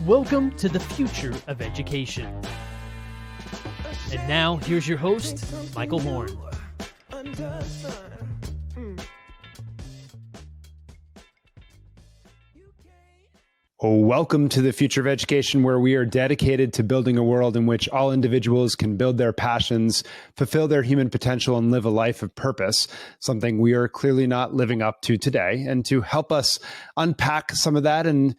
Welcome to the future of education. And now, here's your host, Michael Horn. Welcome to the future of education, where we are dedicated to building a world in which all individuals can build their passions, fulfill their human potential, and live a life of purpose, something we are clearly not living up to today. And to help us unpack some of that and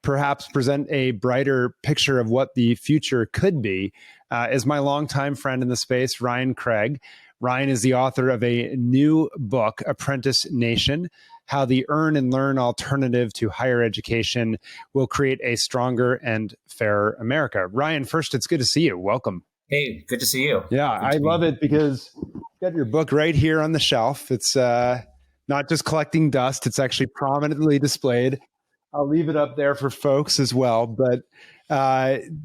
perhaps present a brighter picture of what the future could be is my longtime friend in the space, Ryan Craig. Ryan is the author of a new book, Apprentice Nation: How the Earn and Learn Alternative to Higher Education Will Create a Stronger and Fairer America. Ryan, first, it's good to see you. Welcome. Hey, good to see you. Yeah, I love it because you've got your book right here on the shelf. It's not just collecting dust. It's actually prominently displayed. I'll leave it up there for folks as well, but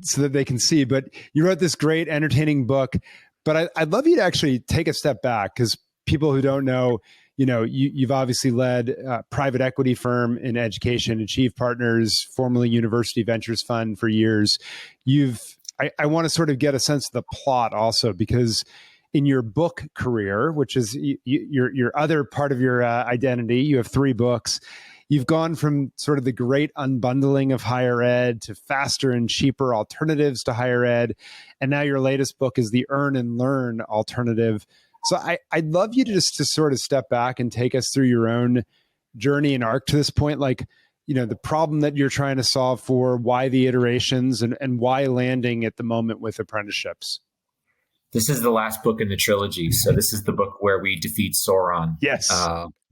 so that they can see. But you wrote this great, entertaining book. But I'd love you to actually take a step back, because people who don't know, you've obviously led a private equity firm in education, Achieve Partners, formerly University Ventures Fund for years. I want to sort of get a sense of the plot also, because in your book career, which is your other part of your identity, you have 3 books. You've gone from sort of the great unbundling of higher ed to faster and cheaper alternatives to higher ed. And now your latest book is the Earn and Learn Alternative. So I'd love you to just to sort of step back and take us through your own journey and arc to this point, like, the problem that you're trying to solve for, why the iterations, and why landing at the moment with apprenticeships. This is the last book in the trilogy. So this is the book where we defeat Sauron. Yes.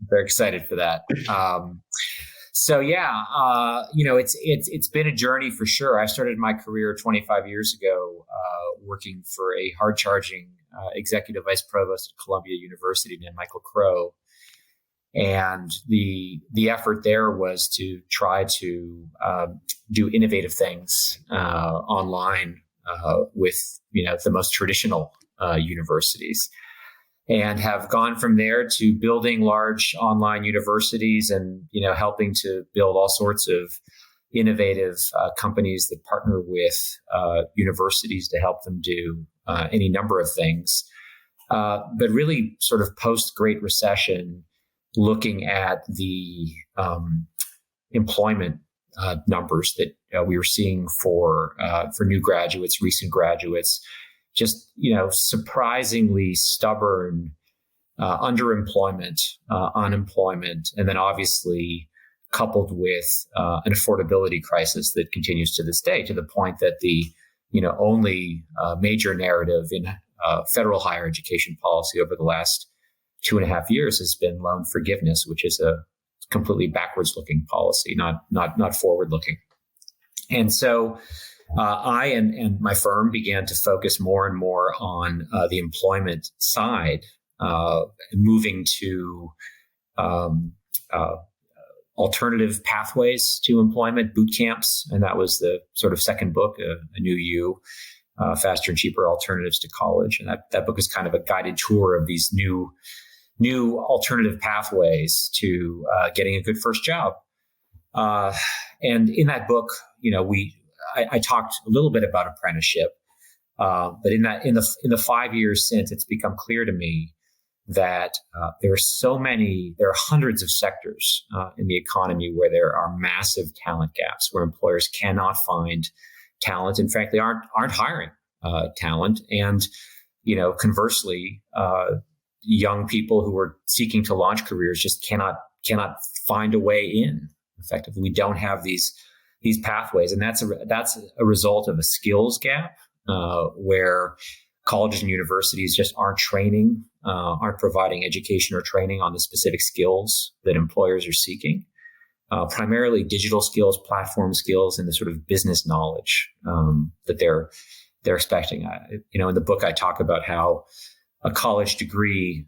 Very excited for that. It's been a journey for sure. I started my career 25 years ago working for a hard-charging executive vice provost at Columbia University named Michael Crow. And the effort there was to try to do innovative things online with the most traditional universities, and have gone from there to building large online universities and helping to build all sorts of innovative companies that partner with universities to help them do any number of things. But really sort of post-Great Recession, looking at the employment numbers that we were seeing for new graduates, recent graduates, just surprisingly stubborn underemployment, unemployment, and then obviously coupled with an affordability crisis that continues to this day, to the point that the only major narrative in federal higher education policy over the last 2.5 years has been loan forgiveness, which is a completely backwards-looking policy, not forward-looking. And so I and my firm began to focus more and more on the employment side, moving to alternative pathways to employment, boot camps, and that was the sort of second book, A New You, Faster and Cheaper Alternatives to College. And that book is kind of a guided tour of these new alternative pathways to getting a good first job. And in that book, I talked a little bit about apprenticeship, but in the 5 years since, it's become clear to me that there are hundreds of sectors in the economy where there are massive talent gaps, where employers cannot find talent and frankly aren't hiring talent. And conversely, young people who are seeking to launch careers just cannot find a way in. Effectively, we don't have these pathways, and that's a result of a skills gap where colleges and universities just aren't providing education or training on the specific skills that employers are seeking. Primarily digital skills, platform skills, and the sort of business knowledge that they're expecting. In the book, I talk about how a college degree,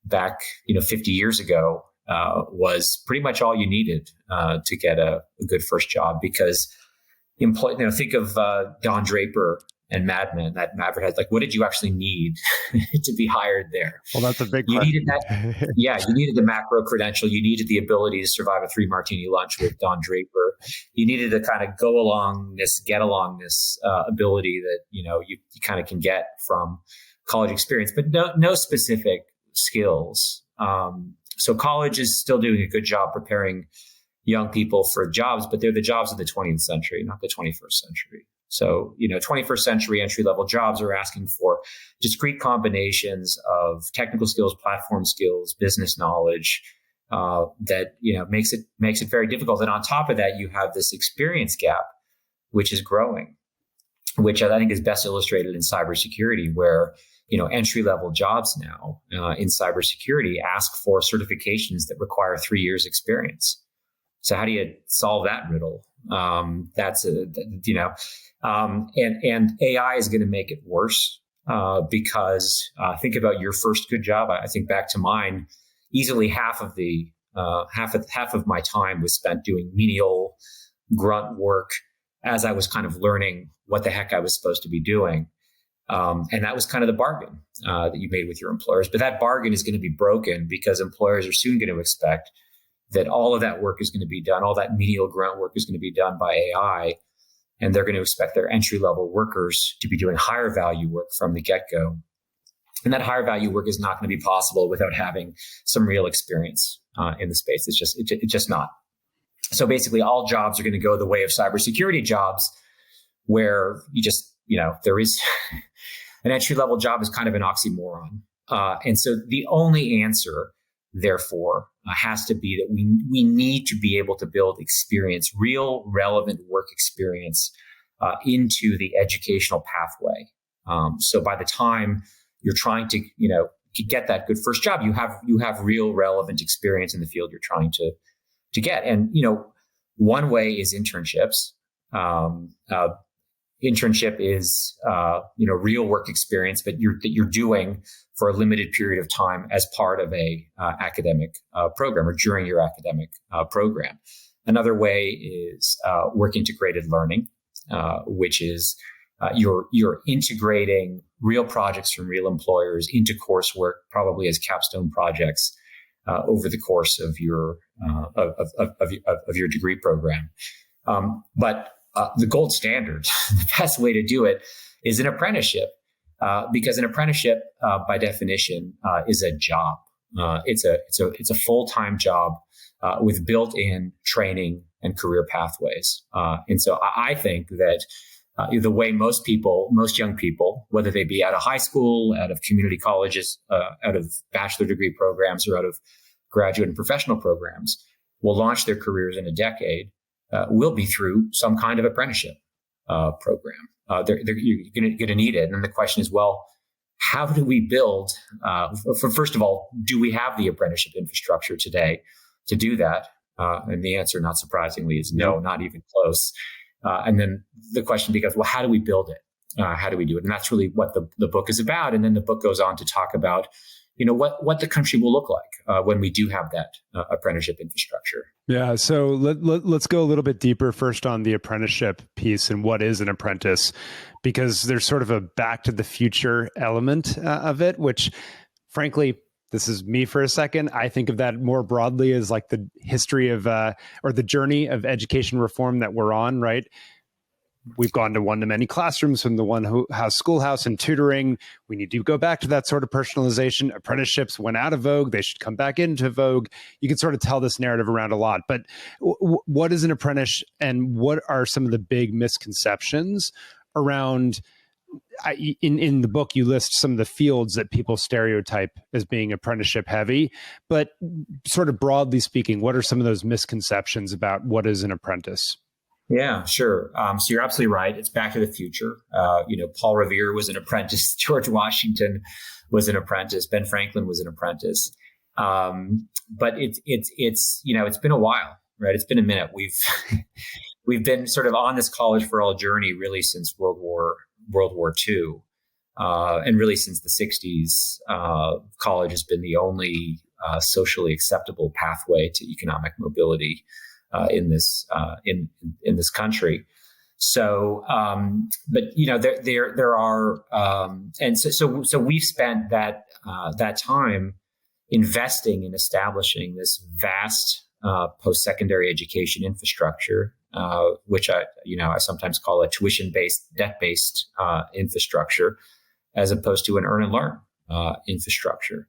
back 50 years ago, was pretty much all you needed to get a good first job, because think of Don Draper and Mad Men, that advertised, like, what did you actually need to be hired there? Well, that's a big You question. needed that. Yeah, you needed the macro credential. You needed the ability to survive a 3-martini lunch with Don Draper. you needed to kind of go along this, get along this ability that, you kind of can get from college experience, but no specific skills. So college is still doing a good job preparing young people for jobs, but they're the jobs of the 20th century, not the 21st century. So, 21st century entry-level jobs are asking for discrete combinations of technical skills, platform skills, business knowledge, that, makes it very difficult. And on top of that, you have this experience gap, which is growing, which I think is best illustrated in cybersecurity, where, entry-level jobs now in cybersecurity ask for certifications that require 3 years experience. So how do you solve that riddle? And AI is going to make it worse because think about your first good job. I think back to mine. Easily half of my time was spent doing menial grunt work as I was kind of learning what the heck I was supposed to be doing. And that was kind of the bargain that you made with your employers. But that bargain is going to be broken because employers are soon going to expect that all of that work is going to be done, all that menial grunt work is going to be done by AI, and they're going to expect their entry-level workers to be doing higher value work from the get-go. And that higher value work is not going to be possible without having some real experience in the space. It's just not. So basically, all jobs are going to go the way of cybersecurity jobs, where there is an entry-level job is kind of an oxymoron. And so the only answer, therefore, has to be that we need to be able to build experience, real relevant work experience into the educational pathway. So by the time you're trying to get that good first job, you have real relevant experience in the field you're trying to get. And one way is internships. Internship is real work experience, but you're doing for a limited period of time as part of a academic program or during your academic program. Another way is work integrated learning, which is you're integrating real projects from real employers into coursework, probably as capstone projects over the course of your of your degree program. But the gold standard, the best way to do it, is an apprenticeship, because an apprenticeship, by definition, is a job. It's a full-time job with built-in training and career pathways. And so I think that the way most young people, whether they be out of high school, out of community colleges, out of bachelor degree programs, or out of graduate and professional programs, will launch their careers in a decade, will be through some kind of apprenticeship program. You're going to need it. And the question is, well, how do we build? First of all, do we have the apprenticeship infrastructure today to do that? And the answer, not surprisingly, is no, not even close. And then the question becomes, well, how do we build it? How do we do it? And that's really what the book is about. And then the book goes on to talk about, what the country will look like when we do have that apprenticeship infrastructure. Yeah. So let's go a little bit deeper first on the apprenticeship piece and what is an apprentice, because there's sort of a back to the future element of it, which frankly, this is me for a second. I think of that more broadly as like the history of, or the journey of education reform that we're on, right? We've gone to one-to-many classrooms from the one house schoolhouse and tutoring. We need to go back to that sort of personalization. Apprenticeships went out of vogue. They should come back into vogue. You can sort of tell this narrative around a lot. But what is an apprentice, and what are some of the big misconceptions around? In the book, you list some of the fields that people stereotype as being apprenticeship heavy. But sort of broadly speaking, what are some of those misconceptions about what is an apprentice? Yeah, sure. So you're absolutely right. It's Back to the Future. Paul Revere was an apprentice. George Washington was an apprentice. Ben Franklin was an apprentice. But it's been a while, right? It's been a minute. We've been sort of on this college for all journey really since World War II, and really since the 60s. College has been the only socially acceptable pathway to economic mobility in this country. So, but there are, and so we've spent that time investing in establishing this vast post-secondary education infrastructure which I sometimes call a tuition-based, debt-based infrastructure, as opposed to an earn and learn infrastructure.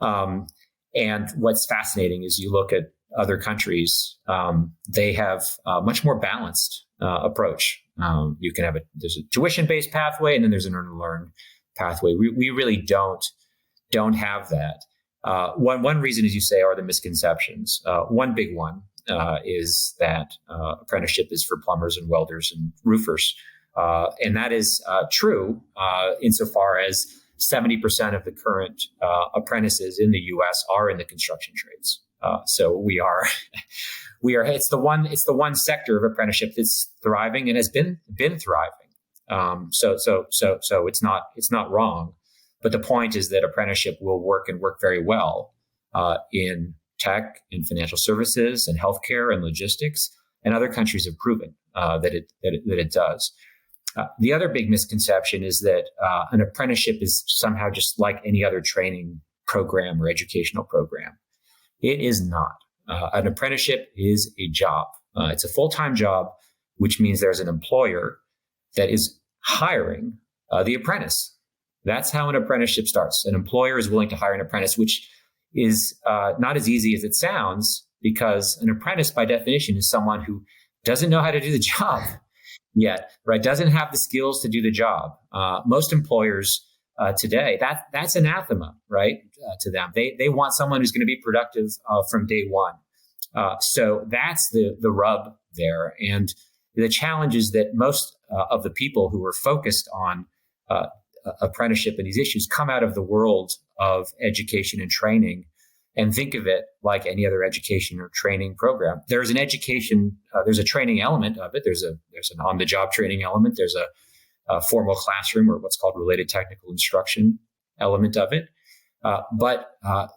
And what's fascinating is you look at other countries, they have a much more balanced approach. You can have there's a tuition-based pathway, and then there's an earn and learn pathway. We really don't have that. One reason, as you say, are the misconceptions. One big one is that apprenticeship is for plumbers and welders and roofers. And that is true insofar as 70% of the current apprentices in the U.S. are in the construction trades. So we are, it's the one sector of apprenticeship that's thriving and has been thriving. So it's not wrong. But the point is that apprenticeship will work very well in tech, in financial services, and healthcare, and logistics. And other countries have proven that it does. The other big misconception is that an apprenticeship is somehow just like any other training program or educational program. It is not. An apprenticeship is a job. It's a full-time job, which means there's an employer that is hiring the apprentice. That's how an apprenticeship starts. An employer is willing to hire an apprentice, which is not as easy as it sounds, because an apprentice, by definition, is someone who doesn't know how to do the job yet, right? Doesn't have the skills to do the job. Most employers today, that's anathema, right? To them, they want someone who's going to be productive from day one. So that's the rub there. And the challenge is that most of the people who are focused on apprenticeship and these issues come out of the world of education and training and think of it like any other education or training program. There's an education, there's a training element of it. There's an on-the-job training element. There's a formal classroom, or what's called related technical instruction element of it. But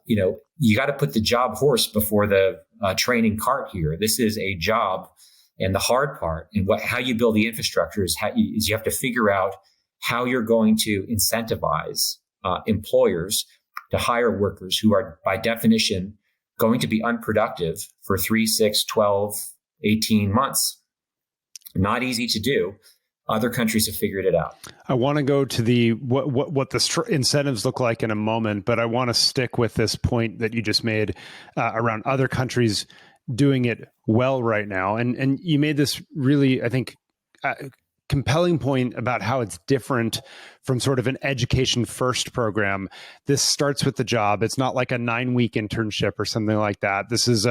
you got to put the job horse before the training cart here. This is a job, and the hard part and how you build the infrastructure is you have to figure out how you're going to incentivize employers to hire workers who are, by definition, going to be unproductive for 3, 6, 12, 18 months. Not easy to do. Other countries have figured it out. I want to go to the what the incentives look like in a moment, but I want to stick with this point that you just made around other countries doing it well right now. And you made this really, I think, compelling point about how it's different from sort of an education first program. This starts with the job. It's not like a 9-week internship or something like that. This is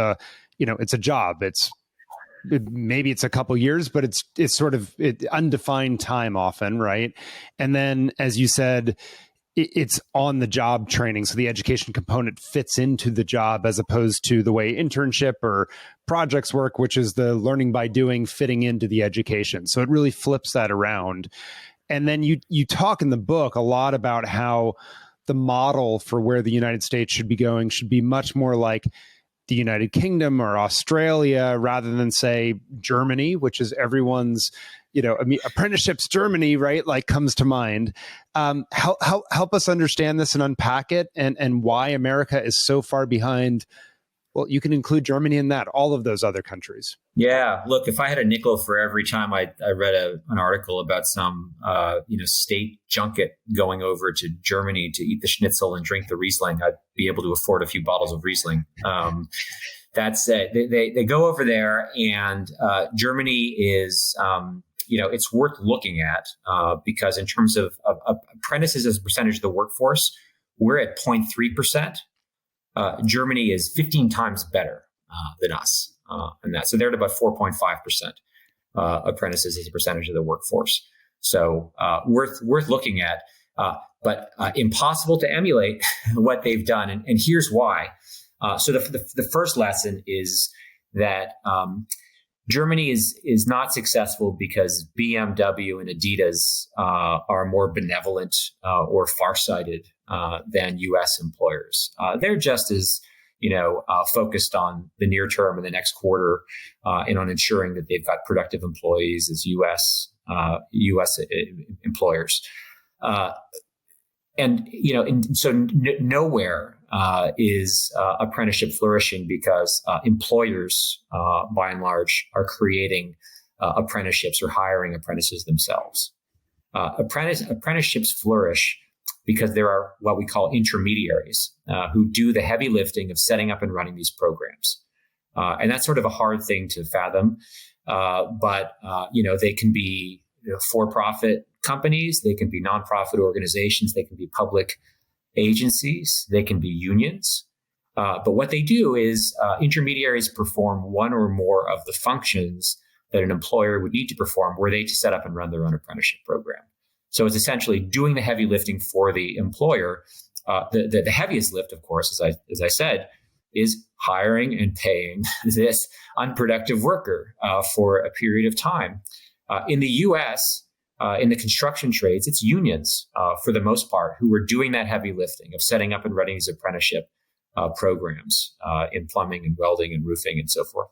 it's a job. Maybe it's a couple years, but it's sort of undefined time often, right? And then, as you said, it's on the job training. So the education component fits into the job as opposed to the way internship or projects work, which is the learning by doing fitting into the education. So it really flips that around. And then you talk in the book a lot about how the model for where the United States should be going should be much more like the United Kingdom or Australia, rather than, say, Germany, which is everyone's, apprenticeships, Germany, right? Like, comes to mind. Help us understand this and unpack it, and why America is so far behind. Well, you can include Germany in that, all of those other countries. Yeah. Look, if I had a nickel for every time I read an article about some, state junket going over to Germany to eat the schnitzel and drink the Riesling, I'd be able to afford a few bottles of Riesling. That's it. They go over there, and Germany is, it's worth looking at because in terms of apprentices as a percentage of the workforce, we're at 0.3%. Germany is 15 times better than us in that. So they're at about 4.5% apprentices as a percentage of the workforce. So worth looking at, but impossible to emulate what they've done. And here's why. So the first lesson is that Germany is not successful because BMW and Adidas are more benevolent or farsighted than U.S. employers. They're just as focused on the near term and the next quarter, and on ensuring that they've got productive employees as U.S. employers. So nowhere is apprenticeship flourishing because employers, by and large, are creating apprenticeships or hiring apprentices themselves. Apprenticeships flourish because there are what we call intermediaries who do the heavy lifting of setting up and running these programs. And that's sort of a hard thing to fathom. But they can be for-profit companies, they can be nonprofit organizations, they can be public agencies, they can be unions. But what they do is intermediaries perform one or more of the functions that an employer would need to perform were they to set up and run their own apprenticeship program. So it's essentially doing the heavy lifting for the employer. The heaviest lift, of course, as I said, is hiring and paying this unproductive worker for a period of time. In the U.S., in the construction trades, it's unions for the most part who are doing that heavy lifting of setting up and running these apprenticeship programs in plumbing and welding and roofing and so forth.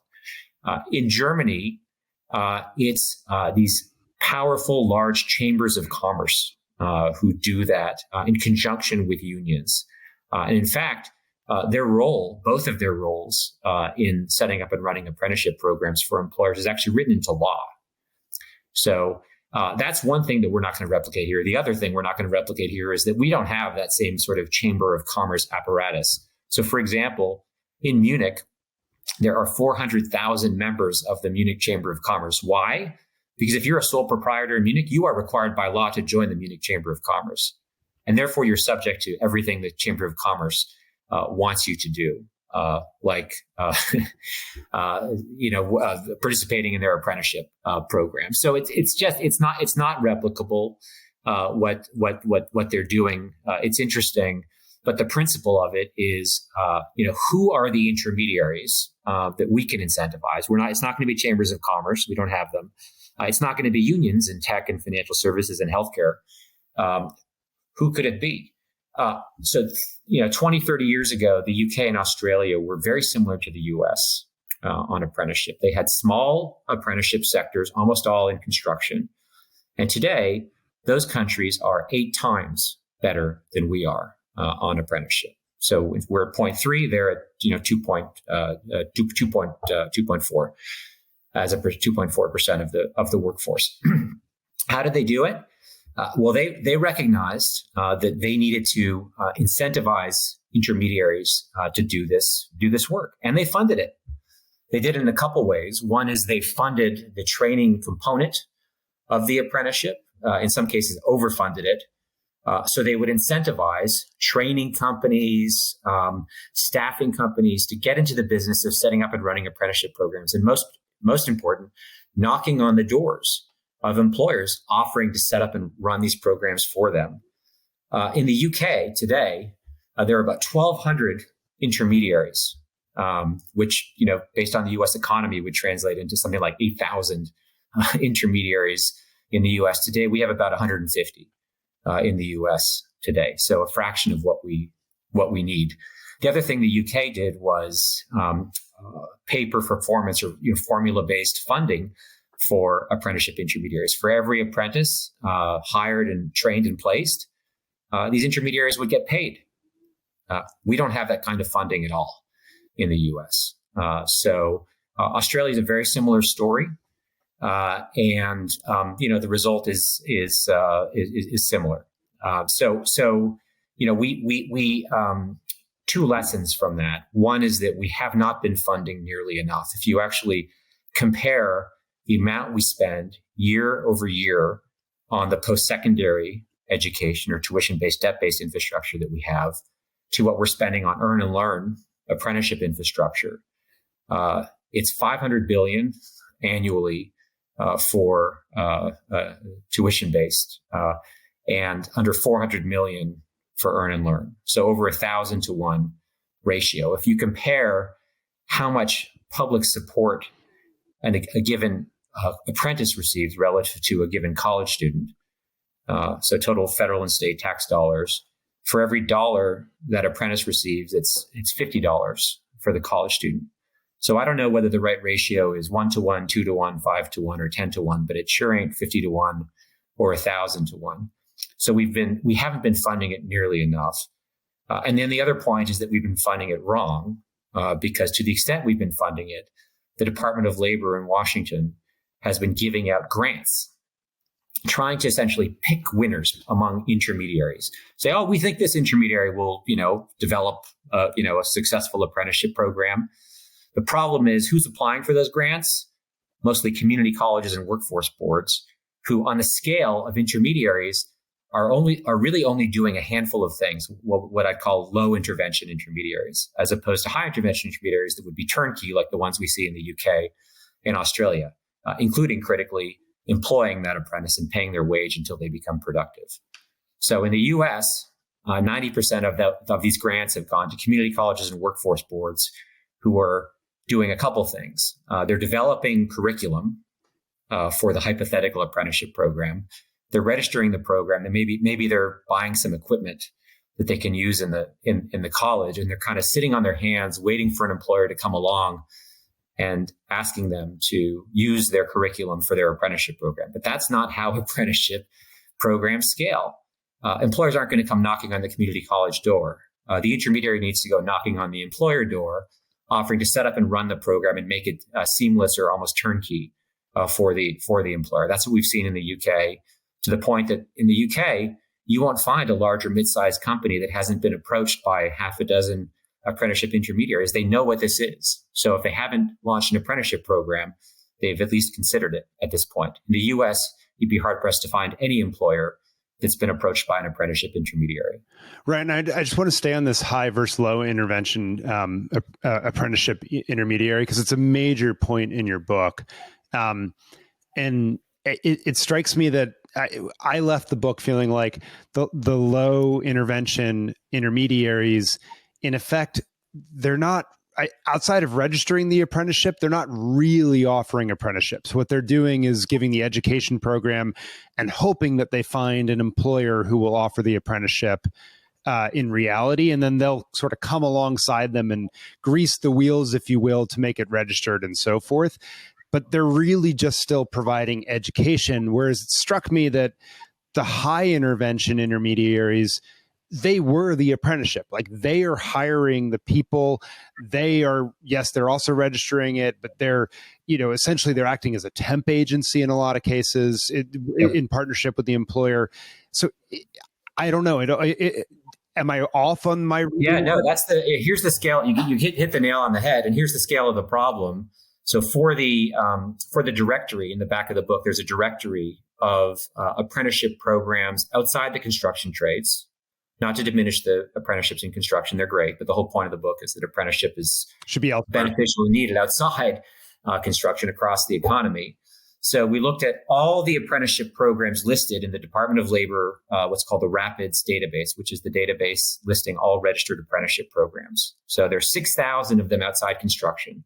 In Germany, it's these powerful, large chambers of commerce who do that in conjunction with unions. And in fact, both of their roles in setting up and running apprenticeship programs for employers is actually written into law. So that's one thing that we're not going to replicate here. The other thing we're not going to replicate here is that we don't have that same sort of chamber of commerce apparatus. So, for example, in Munich, there are 400,000 members of the Munich Chamber of Commerce. Why? Because if you're a sole proprietor in Munich, you are required by law to join the Munich Chamber of Commerce. And therefore, you're subject to everything the Chamber of Commerce wants you to do, participating in their apprenticeship program. So it's not replicable what they're doing. It's interesting, but the principle of it is who are the intermediaries that we can incentivize? It's not going to be chambers of commerce. We don't have them. It's not going to be unions in tech and financial services and healthcare. Who could it be? 20, 30 years ago, the UK and Australia were very similar to the US on apprenticeship. They had small apprenticeship sectors, almost all in construction. And today, those countries are 8 times better than we are on apprenticeship. So we're at 0.3, they're at 2.4 as a 2.4% of the workforce. How did they do it? Well, they recognized that they needed to incentivize intermediaries to do this work, and they funded it. They did it in a couple ways. One is they funded the training component of the apprenticeship. In some cases, overfunded it. So they would incentivize training companies, staffing companies to get into the business of setting up and running apprenticeship programs, and most important, knocking on the doors of employers offering to set up and run these programs for them. In the UK today, there are about 1,200 intermediaries, which, based on the US economy, would translate into something like 8,000 intermediaries in the US. Today, we have about 150 in the US today. So a fraction of what we need. The other thing the UK did was pay per performance or formula-based funding for apprenticeship intermediaries. For every apprentice hired and trained and placed, these intermediaries would get paid. We don't have that kind of funding at all in the U.S. So Australia is a very similar story, and the result is similar. We two lessons from that. One is that we have not been funding nearly enough. If you actually compare the amount we spend year over year on the postsecondary education or tuition-based, debt-based infrastructure that we have to what we're spending on earn and learn apprenticeship infrastructure, it's $500 billion annually for tuition-based and under $400 million for earn and learn. So over 1,000 to 1 ratio. If you compare how much public support a given apprentice receives relative to a given college student, so total federal and state tax dollars, for every dollar that apprentice receives, it's $50 for the college student. So I don't know whether the right ratio is 1 to 1, 2 to 1, 5 to 1, or 10 to 1, but it sure ain't 50 to 1 or 1,000 to 1. So we haven't been funding it nearly enough. And then the other point is that we've been funding it wrong, because to the extent we've been funding it, the Department of Labor in Washington has been giving out grants, trying to essentially pick winners among intermediaries. Say, oh, we think this intermediary will, develop, a successful apprenticeship program. The problem is who's applying for those grants? Mostly community colleges and workforce boards, who on the scale of intermediaries are really only doing a handful of things, what I'd call low intervention intermediaries, as opposed to high intervention intermediaries that would be turnkey, like the ones we see in the UK and Australia, including critically employing that apprentice and paying their wage until they become productive. So in the US, 90% of these grants have gone to community colleges and workforce boards who are doing a couple things. They're developing curriculum for the hypothetical apprenticeship program. They're registering the program, and maybe they're buying some equipment that they can use in the college, and they're kind of sitting on their hands waiting for an employer to come along and asking them to use their curriculum for their apprenticeship program. But that's not how apprenticeship programs scale. Employers aren't going to come knocking on the community college door. The intermediary needs to go knocking on the employer door, offering to set up and run the program and make it seamless or almost turnkey for the employer. That's what we've seen in the UK, to the point that in the UK, you won't find a large or mid-sized company that hasn't been approached by half a dozen apprenticeship intermediaries. They know what this is. So if they haven't launched an apprenticeship program, they've at least considered it at this point. In the US, you'd be hard-pressed to find any employer that's been approached by an apprenticeship intermediary. Right. And I just want to stay on this high versus low intervention apprenticeship intermediary, because it's a major point in your book. And it strikes me that I left the book feeling like the low intervention intermediaries, in effect, they're not, outside of registering the apprenticeship, they're not really offering apprenticeships. What they're doing is giving the education program and hoping that they find an employer who will offer the apprenticeship in reality. And then they'll sort of come alongside them and grease the wheels, if you will, to make it registered and so forth. But they're really just still providing education. Whereas it struck me that the high intervention intermediaries, they were the apprenticeship. Like, they are hiring the people. They are, yes, they're also registering it, but they're, essentially they're acting as a temp agency in a lot of cases in partnership with the employer. So I don't know. Am I off on my? Yeah, no, here's the scale. You hit the nail on the head, and here's the scale of the problem. So for the directory in the back of the book, there's a directory of apprenticeship programs outside the construction trades. Not to diminish the apprenticeships in construction, they're great, but the whole point of the book is that apprenticeship should be beneficial and needed outside construction across the economy. So we looked at all the apprenticeship programs listed in the Department of Labor, what's called the RAPIDS database, which is the database listing all registered apprenticeship programs. So there's 6,000 of them outside construction.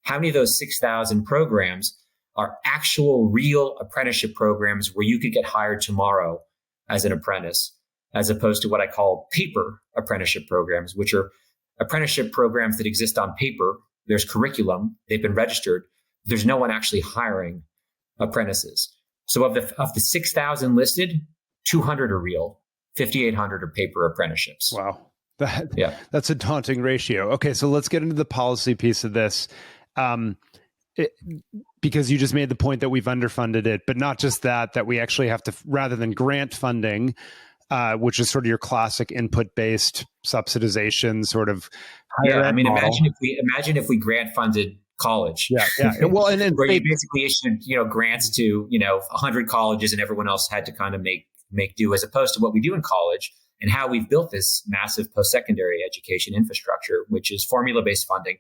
How many of those 6,000 programs are actual real apprenticeship programs where you could get hired tomorrow as an apprentice, as opposed to what I call paper apprenticeship programs, which are apprenticeship programs that exist on paper. There's curriculum, they've been registered. There's no one actually hiring apprentices. So of the 6,000 listed, 200 are real, 5,800 are paper apprenticeships. Wow. That's a daunting ratio. Okay, so let's get into the policy piece of this. Because you just made the point that we've underfunded it, but not just that we actually have to, rather than grant funding, which is sort of your classic input-based subsidization sort of. Yeah, I mean, imagine if we grant funded college. Yeah. Well, and then where you basically issued, grants to 100 colleges, and everyone else had to kind of make do, as opposed to what we do in college and how we've built this massive post-secondary education infrastructure, which is formula-based funding.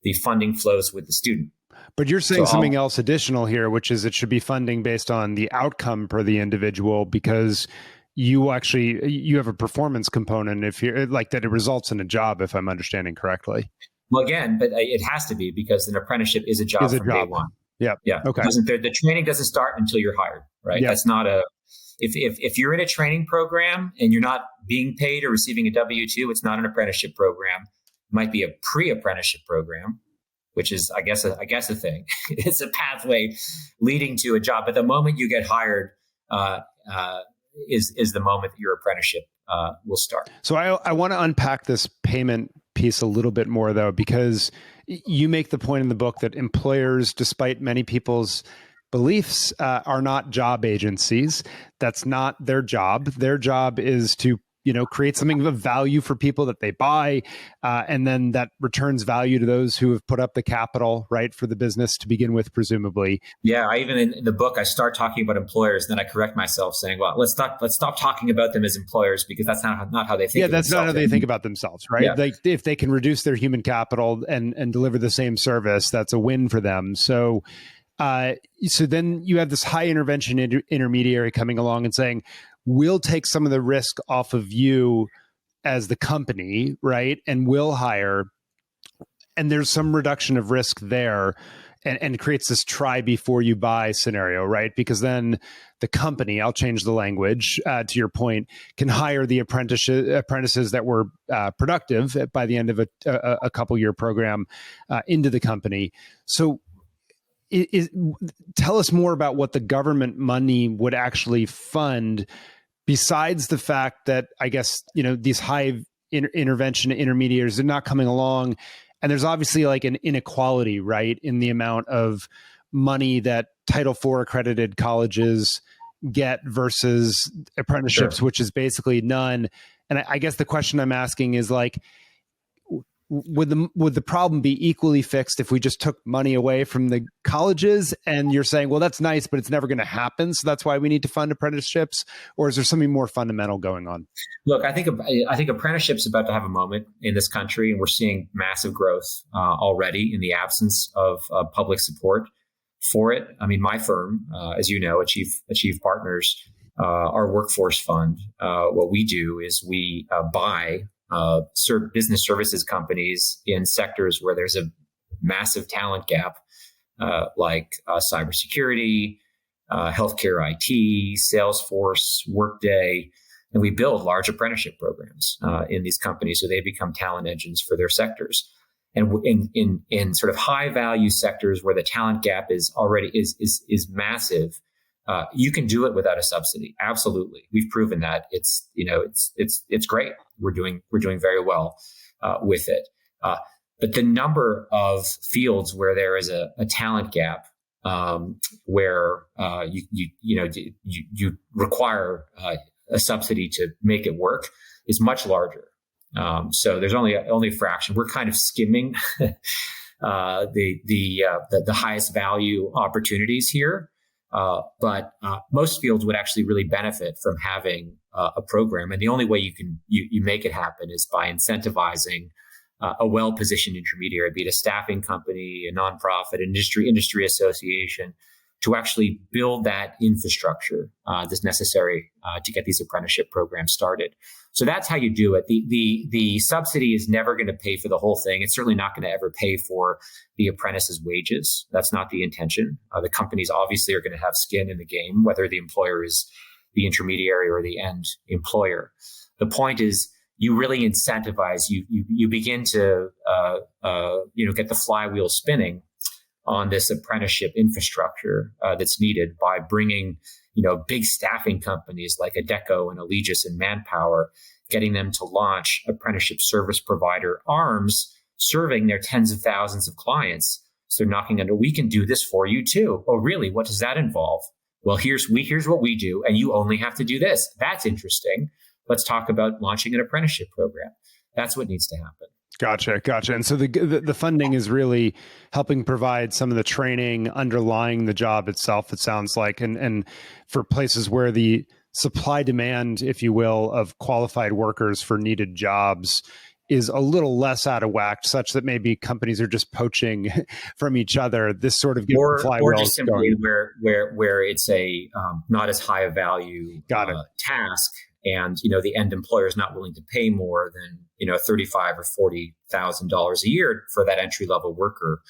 The funding flows with the student. But you're saying something else additional here, which is it should be funding based on the outcome per the individual, because you have a performance component if you're like that, it results in a job, if I'm understanding correctly. Well, again, but it has to be, because an apprenticeship is a job from day one. Yeah. Okay. The training doesn't start until you're hired, right? That's not if you're in a training program and you're not being paid or receiving a W-2, it's not an apprenticeship program. It might be a pre-apprenticeship program, which is, I guess a thing. It's a pathway leading to a job. But the moment you get hired, is the moment that your apprenticeship will start. So I want to unpack this payment piece a little bit more, though, because you make the point in the book that employers, despite many people's beliefs, are not job agencies. That's not their job. Their job is to create something of value for people that they buy, and then that returns value to those who have put up the capital, right, for the business to begin with, presumably. Yeah, I even in the book I start talking about employers, and then I correct myself, saying, "Well, let's stop talking about them as employers because that's not how they think." Yeah, that's not how they think about themselves, right? Yeah. Like if they can reduce their human capital and deliver the same service, that's a win for them. So then you have this high intervention intermediary coming along and saying, we'll take some of the risk off of you as the company, right? And we'll hire. And there's some reduction of risk there, and creates this try before you buy scenario, right? Because then the company, I'll change the language to your point, can hire the apprentices that were productive by the end of a couple year program into the company. So tell us more about what the government money would actually fund, besides the fact that I guess these high intervention intermediaries are not coming along, and there's obviously like an inequality, right, in the amount of money that Title IV accredited colleges get versus apprenticeships, Sure. which is basically none. And I guess the question I'm asking is like, would the problem be equally fixed if we just took money away from the colleges? And you're saying, well, that's nice, but it's never going to happen, so that's why we need to fund apprenticeships? Or is there something more fundamental going on? Look, I think apprenticeship's about to have a moment in this country, and we're seeing massive growth already in the absence of public support for it. I mean, my firm, as you know, Achieve Partners, our workforce fund, what we do is we buy business services companies in sectors where there's a massive talent gap, like cybersecurity, healthcare IT, Salesforce, Workday, and we build large apprenticeship programs in these companies so they become talent engines for their sectors. And in sort of high value sectors where the talent gap is massive, you can do it without a subsidy. Absolutely, we've proven that. It's great. We're doing very well with it. But the number of fields where there is a talent gap, where you require a subsidy to make it work, is much larger. So there's only a fraction. We're kind of skimming the highest value opportunities here. But most fields would actually really benefit from having a program, and the only way you make it happen is by incentivizing a well-positioned intermediary, be it a staffing company, a nonprofit, industry association, to actually build that infrastructure that's necessary to get these apprenticeship programs started. So that's how you do it. The subsidy is never going to pay for the whole thing. It's certainly not going to ever pay for the apprentice's wages. That's not the intention. The companies obviously are going to have skin in the game, whether the employer is the intermediary or the end employer. The point is, you really incentivize. You begin to get the flywheel spinning on this apprenticeship infrastructure that's needed by bringing big staffing companies like Adecco and Allegis and Manpower, getting them to launch apprenticeship service provider arms, serving their tens of thousands of clients. So they're knocking on, we can do this for you too. Oh, really? What does that involve? Well, here's what we do, and you only have to do this. That's interesting. Let's talk about launching an apprenticeship program. That's what needs to happen. Gotcha. And so the funding is really helping provide some of the training underlying the job itself, it sounds like, and for places where the supply demand, if you will, of qualified workers for needed jobs is a little less out of whack, such that maybe companies are just poaching from each other. This sort of gets the flywheel or just simply going. where it's a not as high a value task, and the end employer is not willing to pay more than $35,000 or $40,000 a year for that entry level worker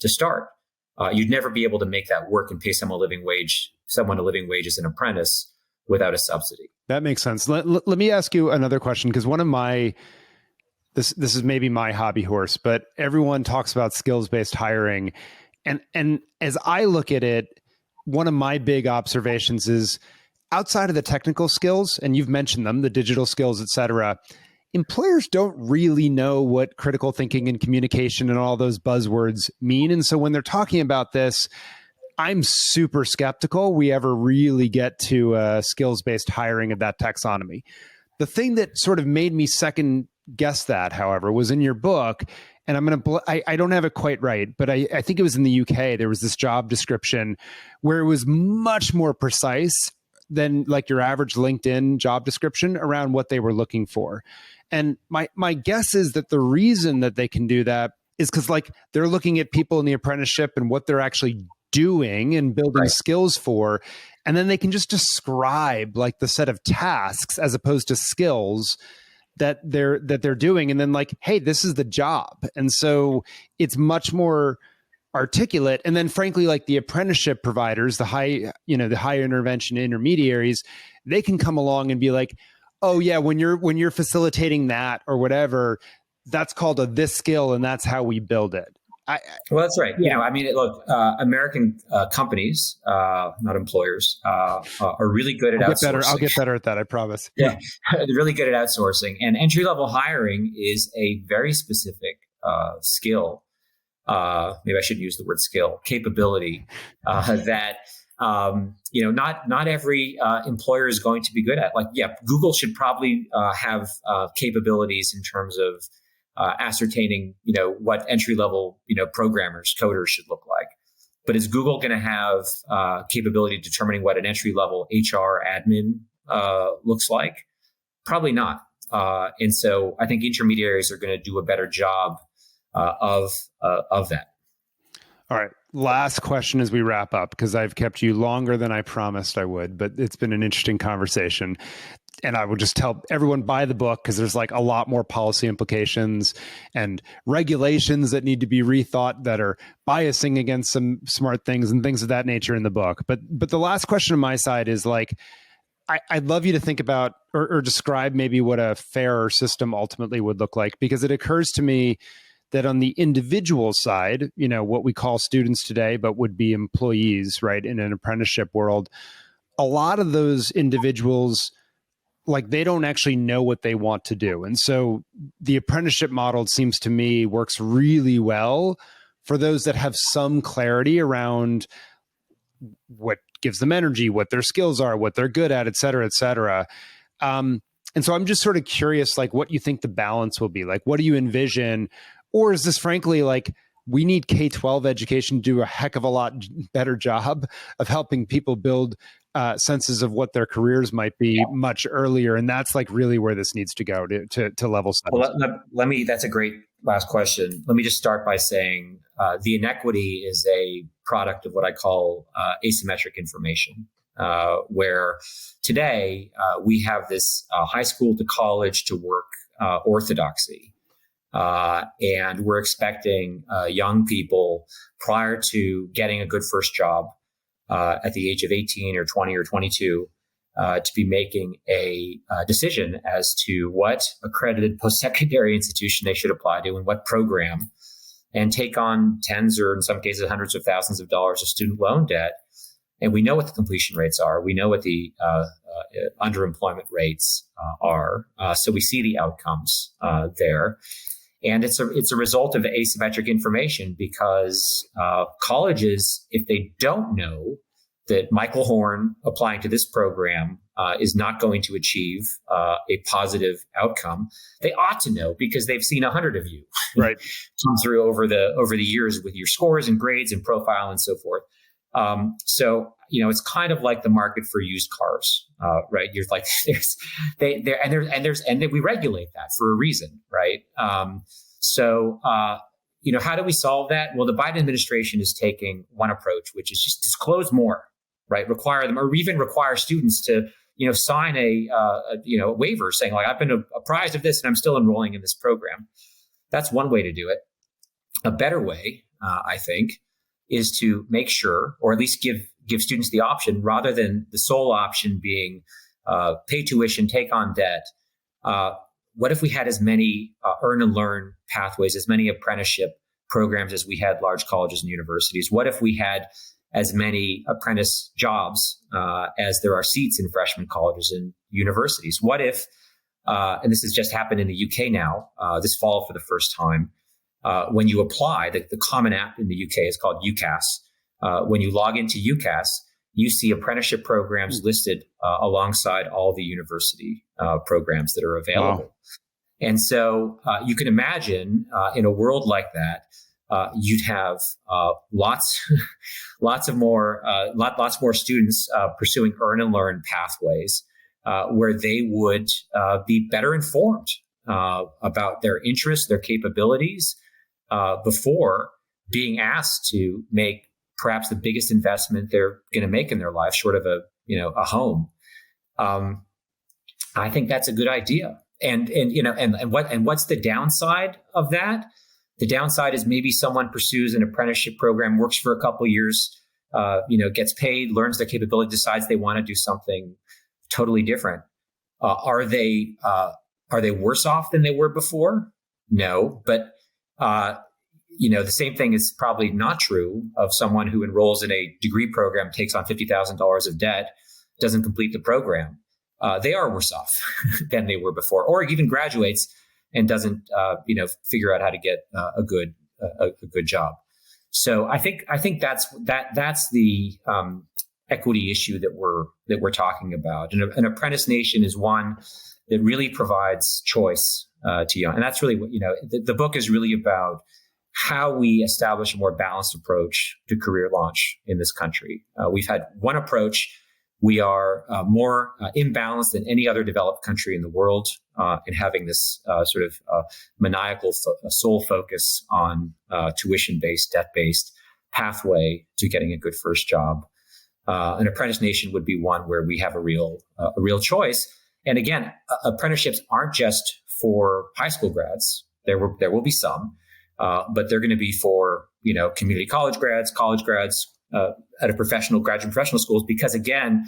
to start. You'd never be able to make that work and pay someone a living wage as an apprentice without a subsidy. That makes sense. Let me ask you another question, because one of my this is maybe my hobby horse, but everyone talks about skills-based hiring, and as I look at it, one of my big observations is outside of the technical skills, and you've mentioned them, the digital skills, et cetera, employers don't really know what critical thinking and communication and all those buzzwords mean. And so when they're talking about this, I'm super skeptical we ever really get to skills-based hiring of that taxonomy. The thing that sort of made me second guess that, however, was in your book, and I don't have it quite right, but I think it was in the UK, there was this job description where it was much more precise than like your average LinkedIn job description around what they were looking for. And my guess is that the reason that they can do that is because like they're looking at people in the apprenticeship and what they're actually doing and building skills for. And then they can just describe like the set of tasks as opposed to skills that they're doing. And then like, hey, this is the job. And so it's much more articulate. And then frankly, like the apprenticeship providers, the high intervention intermediaries, they can come along and be like, oh yeah, when you're facilitating that or whatever, that's called this skill and that's how we build it. Well, that's right. Yeah. Look, American companies, not employers, are really good at outsourcing. I'll get better at that, I promise. Yeah, they're really good at outsourcing. And entry-level hiring is a very specific skill. Maybe I should use the word skill, capability that not every employer is going to be good at. Like, yeah, Google should probably have capabilities in terms of ascertaining, what entry-level, programmers, coders should look like. But is Google going to have capability determining what an entry-level HR admin looks like? Probably not. And so I think intermediaries are going to do a better job of that. All right. Last question as we wrap up, because I've kept you longer than I promised I would, but it's been an interesting conversation. And I will just tell everyone, buy the book, because there's like a lot more policy implications and regulations that need to be rethought that are biasing against some smart things and things of that nature in the book. But the last question on my side is like, I'd love you to think about or describe maybe what a fairer system ultimately would look like, because it occurs to me that on the individual side, what we call students today, but would be employees, right, in an apprenticeship world, a lot of those individuals, like they don't actually know what they want to do. And so the apprenticeship model seems to me works really well for those that have some clarity around what gives them energy, what their skills are, what they're good at, et cetera, et cetera. And so I'm just sort of curious, like what you think the balance will be. Like, what do you envision? Or is this frankly like we need K-12 education to do a heck of a lot better job of helping people build senses of what their careers might be much earlier? And that's like really where this needs to go to level set. Well, that's a great last question. Let me just start by saying the inequity is a product of what I call asymmetric information, where today we have this high school to college to work orthodoxy. And we're expecting young people prior to getting a good first job at the age of 18 or 20 or 22 to be making a decision as to what accredited postsecondary institution they should apply to and what program, and take on tens or in some cases hundreds of thousands of dollars of student loan debt. And we know what the completion rates are. We know what the underemployment rates are. So we see the outcomes there. And it's a result of asymmetric information, because colleges, if they don't know that Michael Horn applying to this program is not going to achieve a positive outcome, they ought to know, because they've seen 100 of you come through over the years with your scores and grades and profile and so forth. So it's kind of like the market for used cars, right? You're like, and we regulate that for a reason, right? So how do we solve that? Well, the Biden administration is taking one approach, which is just disclose more, right? Require them, or even require students to, sign a waiver saying like, I've been apprised of this and I'm still enrolling in this program. That's one way to do it. A better way, I think, is to make sure, or at least give students the option, rather than the sole option being pay tuition, take on debt. What if we had as many earn and learn pathways, as many apprenticeship programs as we had large colleges and universities? What if we had as many apprentice jobs as there are seats in freshman colleges and universities. What if, and this has just happened in the UK now, this fall for the first time, when you apply, the common app in the UK is called UCAS. When you log into UCAS, you see apprenticeship programs listed alongside all the university programs that are available. Wow. And so you can imagine in a world like that, you'd have lots more students pursuing earn and learn pathways where they would be better informed about their interests, their capabilities before being asked to make perhaps the biggest investment they're going to make in their life, short of a home. I think that's a good idea. And what's the downside of that? The downside is maybe someone pursues an apprenticeship program, works for a couple of years, gets paid, learns their capability, decides they want to do something totally different. Are they worse off than they were before? No, but the same thing is probably not true of someone who enrolls in a degree program, takes on $50,000 of debt, doesn't complete the program. They are worse off than they were before, or even graduates and doesn't, figure out how to get a good job. So I think that's the equity issue that we're talking about. And an Apprentice Nation is one that really provides choice to young, and that's really what the book is really about. How we establish a more balanced approach to career launch in this country. We've had one approach. We are more imbalanced than any other developed country in the world in having this sort of maniacal sole focus on tuition-based, debt-based pathway to getting a good first job. An Apprentice Nation would be one where we have a real choice. And again, apprenticeships aren't just for high school grads. There will be some. But they're going to be for, community college grads at a graduate professional schools, because again,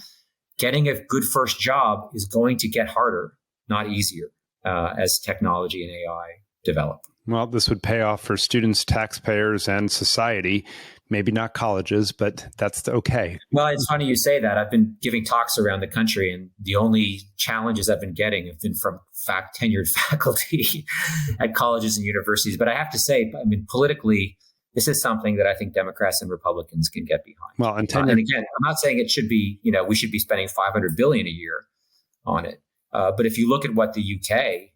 getting a good first job is going to get harder, not easier, as technology and AI develop. Well, this would pay off for students, taxpayers, and society. Maybe not colleges, but that's okay. Well, it's funny you say that. I've been giving talks around the country, and the only challenges I've been getting have been from tenured faculty at colleges and universities. But I have to say, politically, this is something that I think Democrats and Republicans can get behind. Well, and again, I'm not saying it should be, we should be spending $500 billion a year on it. But if you look at what the UK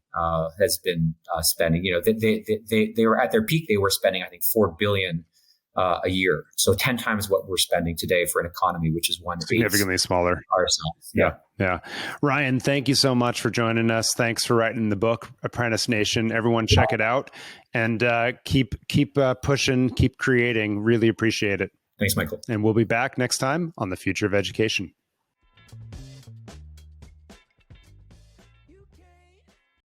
has been spending, they were at their peak. They were spending, I think, $4 billion a year. So 10 times what we're spending today for an economy, which is significantly smaller. Ourselves. Yeah. Ryan, thank you so much for joining us. Thanks for writing the book, Apprentice Nation. Everyone check it out and keep pushing, keep creating. Really appreciate it. Thanks, Michael. And we'll be back next time on The Future of Education.